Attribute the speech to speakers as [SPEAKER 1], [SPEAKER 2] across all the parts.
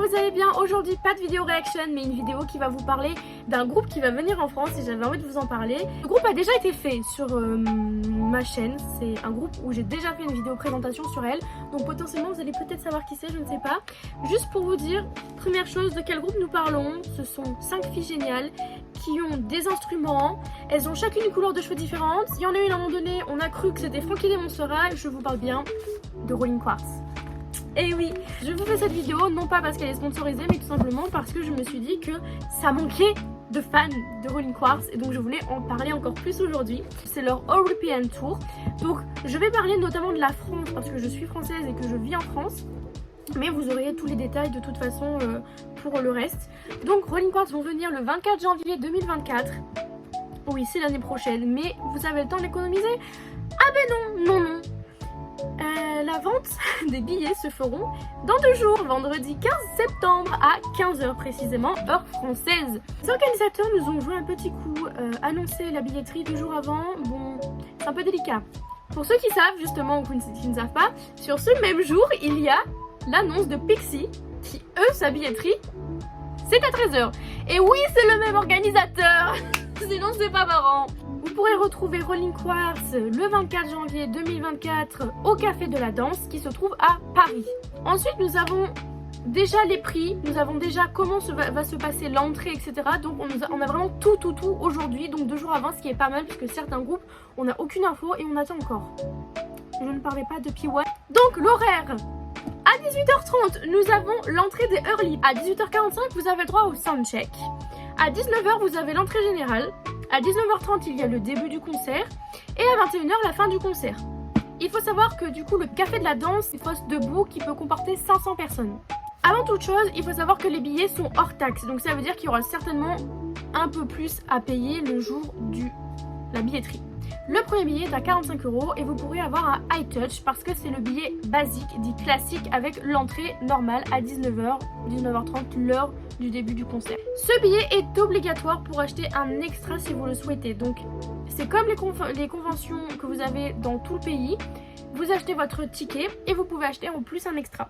[SPEAKER 1] vous allez bien. Aujourd'hui pas de vidéo réaction mais une vidéo qui va vous parler d'un groupe qui va venir en France et j'avais envie de vous en parler. Le groupe a déjà été fait sur ma chaîne, c'est un groupe où j'ai déjà fait une vidéo présentation sur elle, donc potentiellement vous allez peut-être savoir qui c'est, je ne sais pas. Juste pour vous dire, première chose, de quel groupe nous parlons, ce sont 5 filles géniales qui ont des instruments, elles ont chacune une couleur de cheveux différente. Il y en a une à un moment donné, on a cru que c'était Frankie Montserrat, je vous parle bien de Rolling Quartz. Et oui, je vous fais cette vidéo non pas parce qu'elle est sponsorisée mais tout simplement parce que je me suis dit que ça manquait de fans de Rolling Quartz et donc je voulais en parler encore plus aujourd'hui. C'est leur European Tour, donc je vais parler notamment de la France parce que je suis française et que je vis en France, mais vous aurez tous les détails de toute façon pour le reste. Donc Rolling Quartz vont venir le 24 janvier 2024. Oui, c'est l'année prochaine, mais vous avez le temps d'économiser? Ah ben non. La vente des billets se feront dans 2 jours, vendredi 15 septembre à 15 h précisément, heure française. Les organisateurs nous ont joué un petit coup, annoncé la billetterie 2 jours avant. Bon, c'est un peu délicat. Pour ceux qui savent justement ou qui ne savent pas, sur ce même jour, il y a l'annonce de Pixie qui, eux, sa billetterie, c'est à 13 h. Et oui, c'est le même organisateur. Sinon, c'est pas marrant. Vous pourrez retrouver Rolling Quartz le 24 janvier 2024 au Café de la Danse qui se trouve à Paris. Ensuite, nous avons déjà les prix, nous avons déjà comment va se passer l'entrée, etc. Donc on a vraiment tout aujourd'hui, donc 2 jours avant, ce qui est pas mal puisque certains groupes, on n'a aucune info et on attend encore. Je ne parlais pas de P1. Donc l'horaire. À 18 h 30, nous avons l'entrée des early. À 18 h 45, vous avez droit au soundcheck. À 19 h, vous avez l'entrée générale. À 19 h 30, il y a le début du concert. Et à 21 h, la fin du concert. Il faut savoir que du coup, le Café de la Danse est poste debout qui peut comporter 500 personnes. Avant toute chose, il faut savoir que les billets sont hors taxe. Donc ça veut dire qu'il y aura certainement un peu plus à payer le jour de la billetterie. Le premier billet est à 45 € et vous pourrez avoir un high touch parce que c'est le billet basique, dit classique, avec l'entrée normale à 19 h, 19 h 30, l'heure du début du concert. Ce billet est obligatoire pour acheter un extra si vous le souhaitez. Donc c'est comme les conventions que vous avez dans tout le pays. Vous achetez votre ticket et vous pouvez acheter en plus un extra.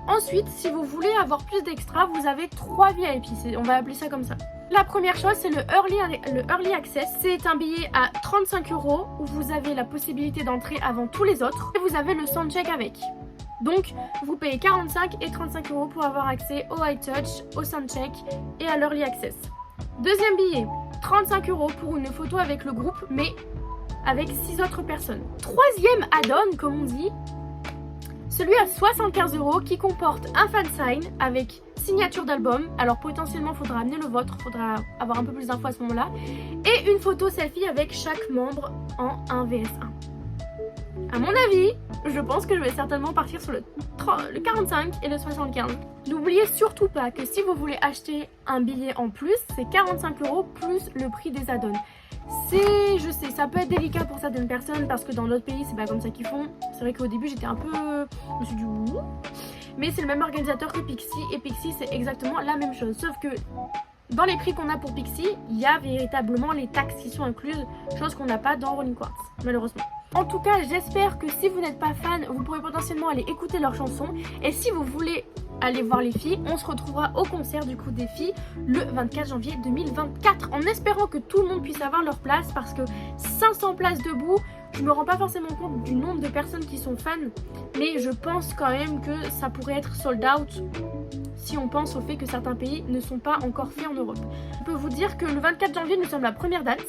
[SPEAKER 1] Ensuite, si vous voulez avoir plus d'extra, vous avez 3 VIP, on va appeler ça comme ça. La première chose, c'est le Early Access. C'est un billet à 35 € où vous avez la possibilité d'entrer avant tous les autres. Et vous avez le soundcheck avec. Donc, vous payez 45 et 35 € pour avoir accès au high touch, au soundcheck et à l'Early Access. Deuxième billet, 35 € pour une photo avec le groupe, mais avec 6 autres personnes. Troisième add-on, comme on dit, celui à 75 € qui comporte un fansign avec signature d'album. Alors potentiellement il faudra amener le vôtre, il faudra avoir un peu plus d'infos à ce moment là. Et une photo selfie avec chaque membre en 1 vs 1. À mon avis, je pense que je vais certainement partir sur le 45 et le 75. N'oubliez surtout pas que si vous voulez acheter un billet en plus, c'est 45 € plus le prix des add-ons. Je sais, ça peut être délicat pour certaines personnes parce que dans d'autres pays c'est pas comme ça qu'ils font. C'est vrai qu'au début j'étais un peu... je me suis dit ouh. Mais c'est le même organisateur que Pixie et Pixie c'est exactement la même chose. Sauf que dans les prix qu'on a pour Pixie, il y a véritablement les taxes qui sont incluses, chose qu'on n'a pas dans Rolling Quartz, malheureusement. En tout cas, j'espère que si vous n'êtes pas fan, vous pourrez potentiellement aller écouter leurs chansons. Et si vous voulez aller voir les filles, on se retrouvera au concert du coup des filles le 24 janvier 2024. En espérant que tout le monde puisse avoir leur place parce que 500 places debout, je me rends pas forcément compte du nombre de personnes qui sont fans. Mais je pense quand même que ça pourrait être sold out si on pense au fait que certains pays ne sont pas encore faits en Europe. Je peux vous dire que le 24 janvier, nous sommes la première date.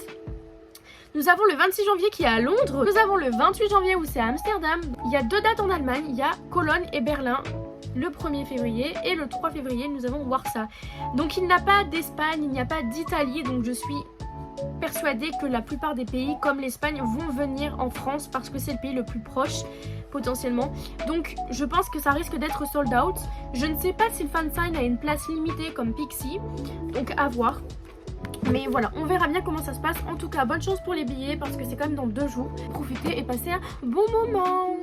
[SPEAKER 1] Nous avons le 26 janvier qui est à Londres. Nous avons le 28 janvier où c'est à Amsterdam. Il y a 2 dates en Allemagne. Il y a Cologne et Berlin le 1er février. Et le 3 février, nous avons Warsaw. Donc il n'y a pas d'Espagne, il n'y a pas d'Italie. Donc je suis persuadée que la plupart des pays comme l'Espagne vont venir en France parce que c'est le pays le plus proche potentiellement. Donc je pense que ça risque d'être sold out. Je ne sais pas si le fansign a une place limitée comme Pixie. Donc à voir. Mais voilà, on verra bien comment ça se passe. En tout cas, bonne chance pour les billets parce que c'est quand même dans 2 jours. Profitez et passez un bon moment.